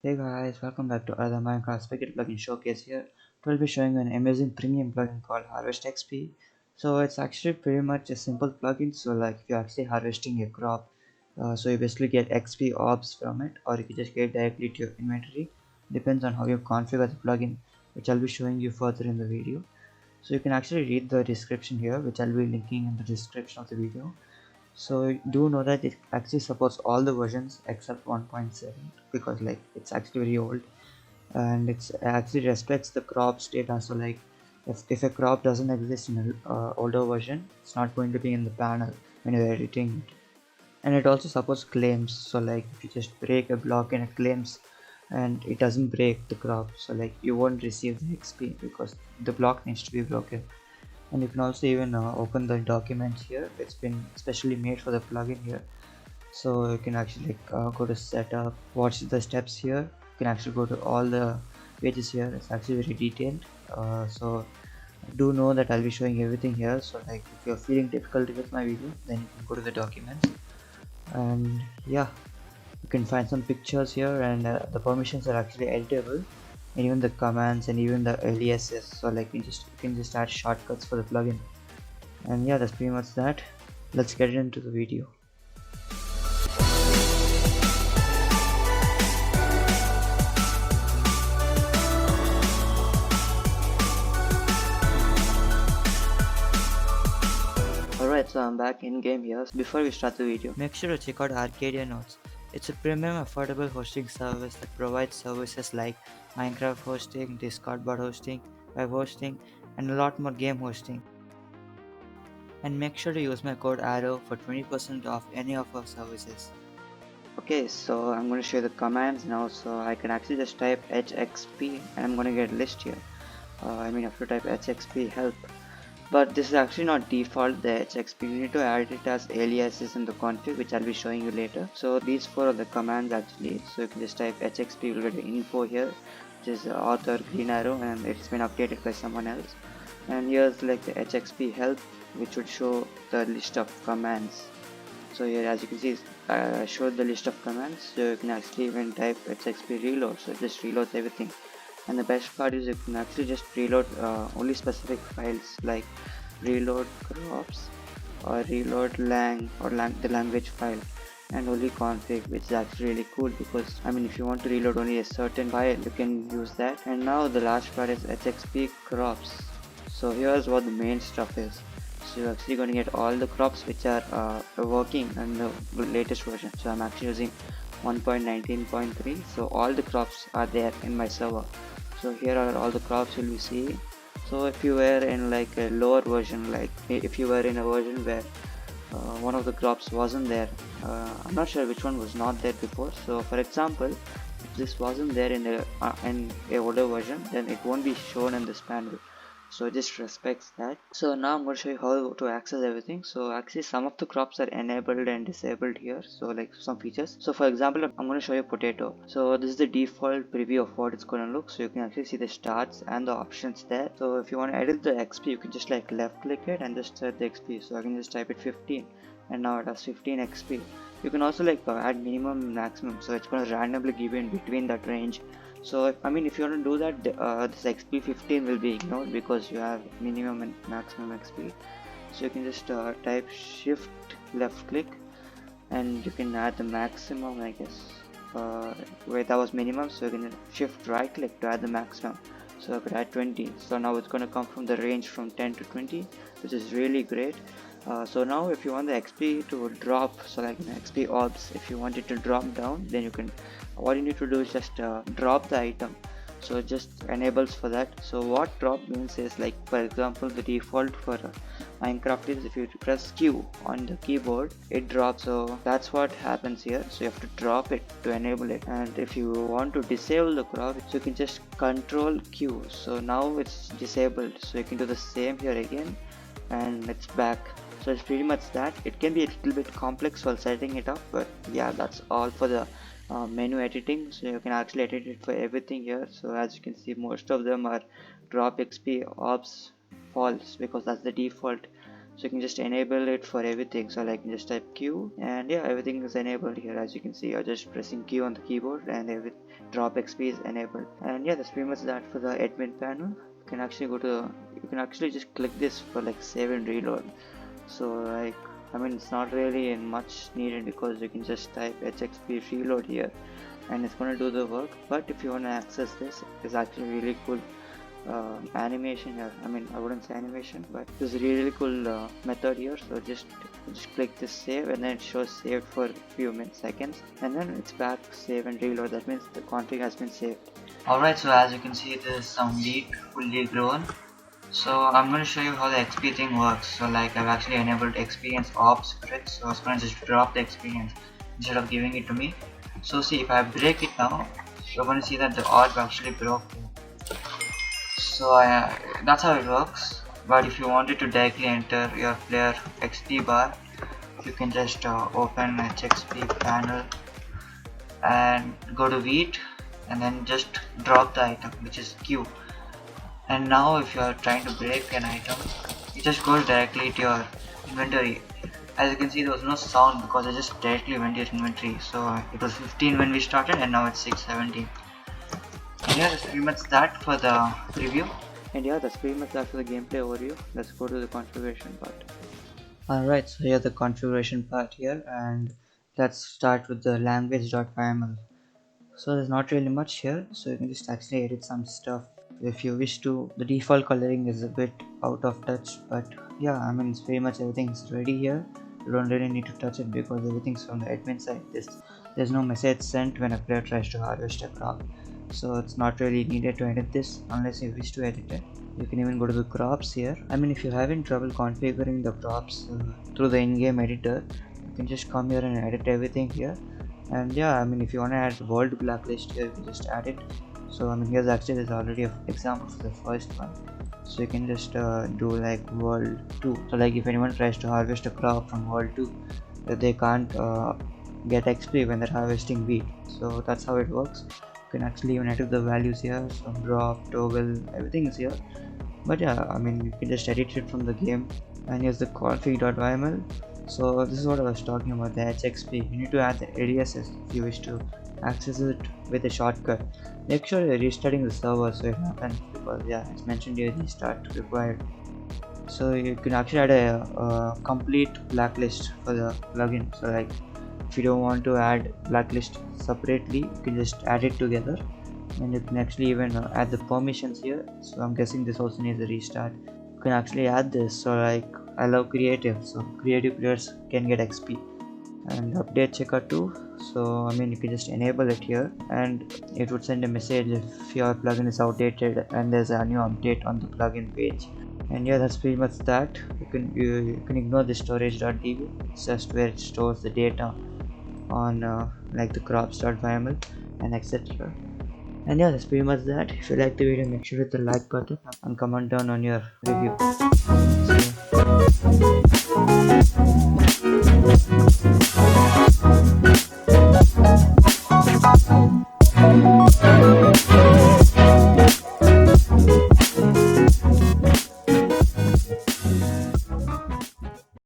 Hey guys, welcome back to another Minecraft Spaghetti plugin showcase here. We'll be showing you an amazing premium plugin called HarvestXP. So it's actually pretty much a simple plugin. So like if you're actually harvesting a crop, so you basically get XP orbs from it, or you can just get directly to your inventory. Depends on how you configure the plugin, which I'll be showing you further in the video. So you can actually read the description here, which I'll be linking in the description of the video. So do know that it actually supports all the versions except 1.7 because like it's actually very old, and it's actually respects the crops data. So like if a crop doesn't exist in an older version, it's not going to be in the panel when you're editing it. And it also supports claims. So like if you just break a block and it claims and it doesn't break the crop, so like you won't receive the XP because the block needs to be broken. And you can also even open the documents here. It's been specially made for the plugin here, so you can actually go to setup, watch the steps here. You can actually go to all the pages here. It's actually very detailed. So do know that I'll be showing everything here, so like if you're feeling difficulty with my video, then you can go to the documents. And yeah, you can find some pictures here, and the permissions are actually editable, and even the commands and even the aliases. So like you can just add shortcuts for the plugin. And yeah, that's pretty much that. Let's get into the video. Alright, so I'm back in game here. Before we start the video, make sure to check out ArcadiaNodes. It's a premium affordable hosting service that provides services like Minecraft hosting, Discord bot hosting, web hosting, and a lot more game hosting. And make sure to use my code ARROW for 20% off any of our services. Okay, so I'm going to show you the commands now. So I can actually just type HXP and I'm going to get a list here. I have to type HXP help. But this is actually not default, the HXP. You need to add it as aliases in the config, which I'll be showing you later. So these four are the commands actually. So you can just type HXP, you'll get the info here, which is author green arrow, and it's been updated by someone else. And here's like the HXP help, which would show the list of commands. So here, as you can see, I showed the list of commands. So you can actually even type HXP reload, so it just reloads everything. And the best part is you can actually just reload only specific files like reload crops or reload lang or the language file, and only config, which is actually really cool because if you want to reload only a certain file, you can use that. And now the last part is HXP crops. So here's what the main stuff is. So you're actually going to get all the crops which are working in the latest version. So I'm actually using 1.19.3, so all the crops are there in my server. So here are all the crops you'll be seeing. So if you were in like a lower version, like if you were in a version where one of the crops wasn't there, I'm not sure which one was not there before. So for example, if this wasn't there in a older version, then it won't be shown in this panel. So it just respects that. So now I'm going to show you how to access everything. So actually some of the crops are enabled and disabled here, so like some features. So for example, I'm going to show you potato. So this is the default preview of what it's going to look. So you can actually see the stats and the options there. So if you want to edit the XP, you can just like left click it and just set the XP. So I can just type it 15, and now it has 15 XP. You can also like add minimum and maximum, so it's going to randomly give you in between that range. So if you want to do that, this XP 15 will be ignored because you have minimum and maximum XP. So you can just type shift left click and you can add the maximum, I guess. Wait, that was minimum, so you can shift right click to add the maximum. So I could add 20. So now it's going to come from the range from 10 to 20, which is really great. So now if you want the XP to drop, so like XP orbs, if you want it to drop down, then you can, what you need to do is just drop the item. So it just enables for that. So what drop means is, like for example, the default for Minecraft is if you press Q on the keyboard, it drops. So that's what happens here. So you have to drop it to enable it. And if you want to disable the crop, so you can just control Q. So now it's disabled. So you can do the same here again, and it's back. So it's pretty much that. It can be a little bit complex while setting it up, but yeah, that's all for the menu editing. So you can actually edit it for everything here. So as you can see, most of them are drop XP orbs false because that's the default. So you can just enable it for everything. So like just type Q, and yeah, everything is enabled here. As you can see, you're just pressing Q on the keyboard, and every drop XP is enabled. And yeah, that's pretty much that for the admin panel. You can actually you can actually just click this for like save and reload. So like, I mean, it's not really much needed because you can just type HXP reload here and it's going to do the work. But if you want to access this, it's actually really cool animation here. I mean, I wouldn't say animation, but this is a really cool method here. So just click this save, and then it shows saved for a few seconds, and then it's back save and reload. That means the config has been saved. Alright, so as you can see, there's some wheat fully grown. So I'm going to show you how the XP thing works. So like, I've actually enabled experience ops for it, so it's going to just drop the experience instead of giving it to me. So see, if I break it now, you're going to see that the orb actually broke. So that's how it works. But if you wanted to directly enter your player XP bar, you can just open HXP panel and go to wheat, and then just drop the item, which is Q. And now if you are trying to break an item, it just goes directly to your inventory. As you can see, there was no sound because I just directly went to your inventory. So it was 15 when we started, and now it's 617. And yeah, that's pretty much that for the review. And yeah, that's pretty much that for the gameplay overview. Let's go to the configuration part. Alright, so yeah, the configuration part here, and let's start with the language.yml. So there's not really much here, so you can just actually edit some stuff if you wish to. The default coloring is a bit out of touch, but yeah, I mean, it's pretty much everything's ready here. You don't really need to touch it because everything's from the admin side. There's no message sent when a player tries to harvest a crop, so it's not really needed to edit this unless you wish to edit it. You can even go to the crops here. I mean, if you're having trouble configuring the crops through the in-game editor, you can just come here and edit everything here. And yeah, I mean, if you want to add world blacklist here, you can just add it. So I mean, here's actually there's already an example for the first one. So you can just do like world 2. So like, if anyone tries to harvest a crop from world 2, they can't get XP when they're harvesting wheat. So that's how it works. You can actually even edit the values here, so drop, toggle, everything is here. But yeah, I mean, you can just edit it from the game. And here's the config.yml. So this is what I was talking about, the HXP. You need to add the aliases if you wish to access it with a shortcut. Make sure you're restarting the server so it happens, because yeah, it's mentioned here restart required. So you can actually add a complete blacklist for the plugin. So like, if you don't want to add blacklist separately, you can just add it together, and you can actually even add the permissions here. So I'm guessing this also needs a restart. You can actually add this. So like, I love creative, so creative players can get XP. And update checker too. So I mean, you can just enable it here, and it would send a message if your plugin is outdated and there's a new update on the plugin page. And yeah, that's pretty much that. You can ignore the storage.db. It's just where it stores the data on like the crops.yml and etc. And yeah, that's pretty much that. If you like the video, make sure to hit the like button and comment down on your review. See you.